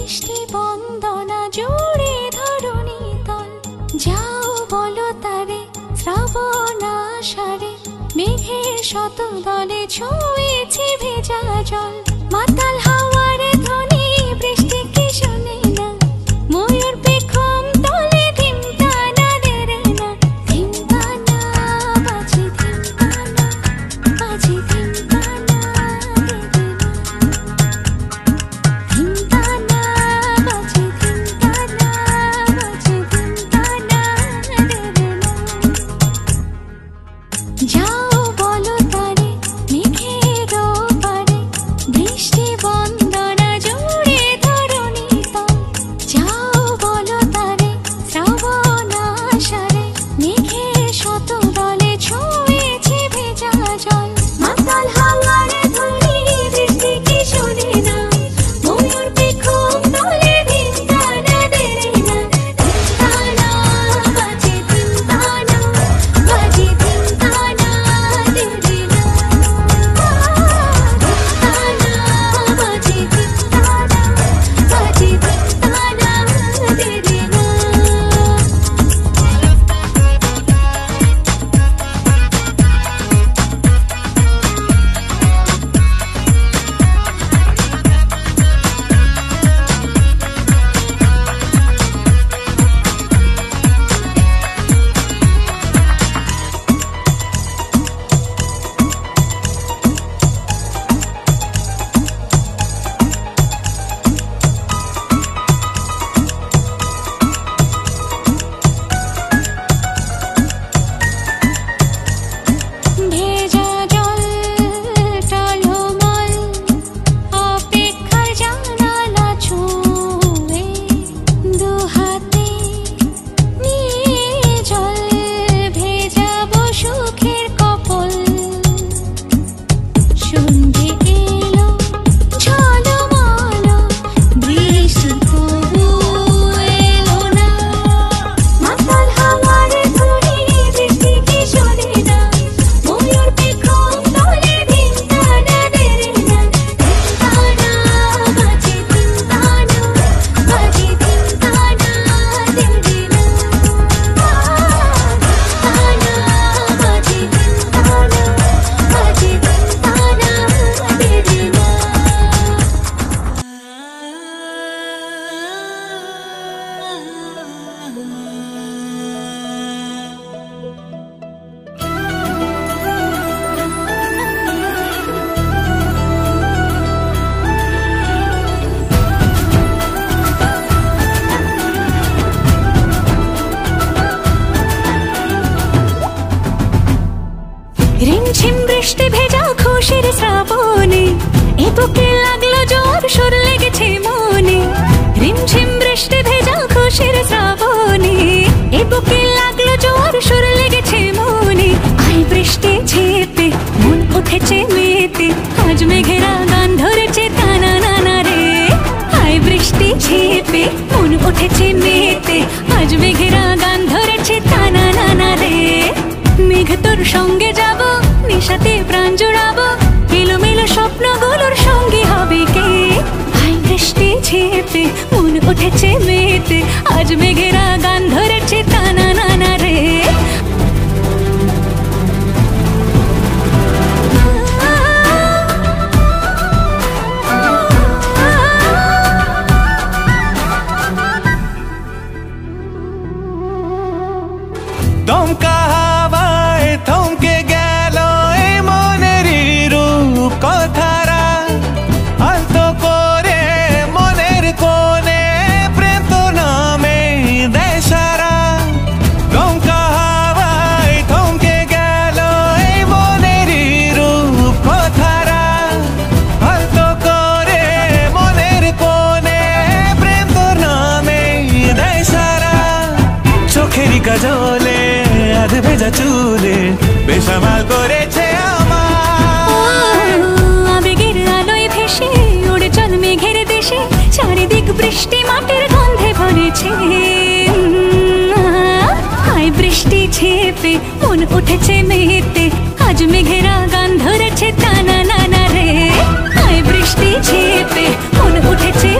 বৃষ্টি বন্দনা জুড়ে ধরণী তল, যাও বলো তারে শ্রাবণ আষাঢ়ে মেঘের শত দলে ছুঁয়েছে ভেজা জল। মাতাল হাওয়ারে ধ্বনি বৃষ্টি কি শোনে না, ময়ূর পেখম তলে ধিম টানা দেরে না, ধিম টানা বাজে ধিম টানা বাজে ধিম টানা দেরে না, ধিম টানা বাজে ধিম টানা বাজে ধিম টানা দেরে না। যাও বলো তারে মেঘের ওপারে বৃষ্টি বন্দনা জুড়ে ধরণী তল, যাও বলো তারে শ্রাবণ আষাঢ়ে মেঘের শত দলে ছুঁয়েছে ভেজা জল। মাতাল হাওয়ারে ধ্বনি বৃষ্টি কি শোনে না, ময়ূর পেখম তলে ধিম টানা দেরে না, ধিম টানা বাজে ধিম টানা বাজে ধিম টানা দেরে না, ধিম টানা বাজে ধিম টানা বাজে ধিম টানা দেরে না। ভেজা জল টলমল অপেক্ষার জানালা ছুঁয়ে, দুহাতে নিয়ে জল ভেজাবো সুখের কপল। সন্ধে এলো ঝলমল বৃষ্টি তবু এলো না, মাতাল হাওয়ারে ধ্বনি বৃষ্টি কি শোনে না, ময়ূর পেখম তলে ধিম টানা দেরে না, ধিম টানা বাজে ধিম টানা বাজে ধিম টানা দেরে না, টানা বাজে ধিম টানা বাজে ধিম টানা দেরে না। রিমঝিম বৃষ্টি ভেজা খুশির শ্রাবণে এ বুকে লাগলো জোর সুর লেগেছে মনে, রিমঝিম বৃষ্টি ভেজা খুশির শ্রাবণে এ বুকে লাগলো জোর সুর লেগেছে মনে। আই বৃষ্টি ঝেপে মন উঠেছে মেতে, আজ মেঘেরা গান ধরেছে টানা নানা রে। আই বৃষ্টি ঝেপে মন উঠেছে মেতে, আজ মেঘেরা গান ধরেছে টানা নানা রে। মেঘ তোর সঙ্গে যাব নিশাতে প্রাণ জোড়াবো, এলোমেলো স্বপ্নগুলোর সঙ্গী হবে কে। আই বৃষ্টি ঝেপে মন উঠেছে মেতে, আজ মেঘেরা গান ধরেছে টানা নানা রে। দমকা হাওয়ায় থমকে গেল এই মনেরই রূপ কথারা, আলতো করে মনের কোণে প্রেম তো নামে দেয় সারা। দমকা হাওয়ায় থমকে গেল এই মনেরই রূপ কথারা, আলতো করে মনের কোণে প্রেম তো নামে দেয় সারা। চোখেরই কাজলে আধ ভেজা চুলে বেসামাল করেছে আমার, আবেগের আলোয় ভেসে উড়ে চল মেঘের দেশে, চারিদিক বৃষ্টি মাটির গন্ধে ভরেছে। আই বৃষ্টি ঝেপে মন উঠেছে মেতে, আজ মেঘেরা গান ধরেছে টানা নানা রে। আই বৃষ্টি ঝেপে মন উঠেছে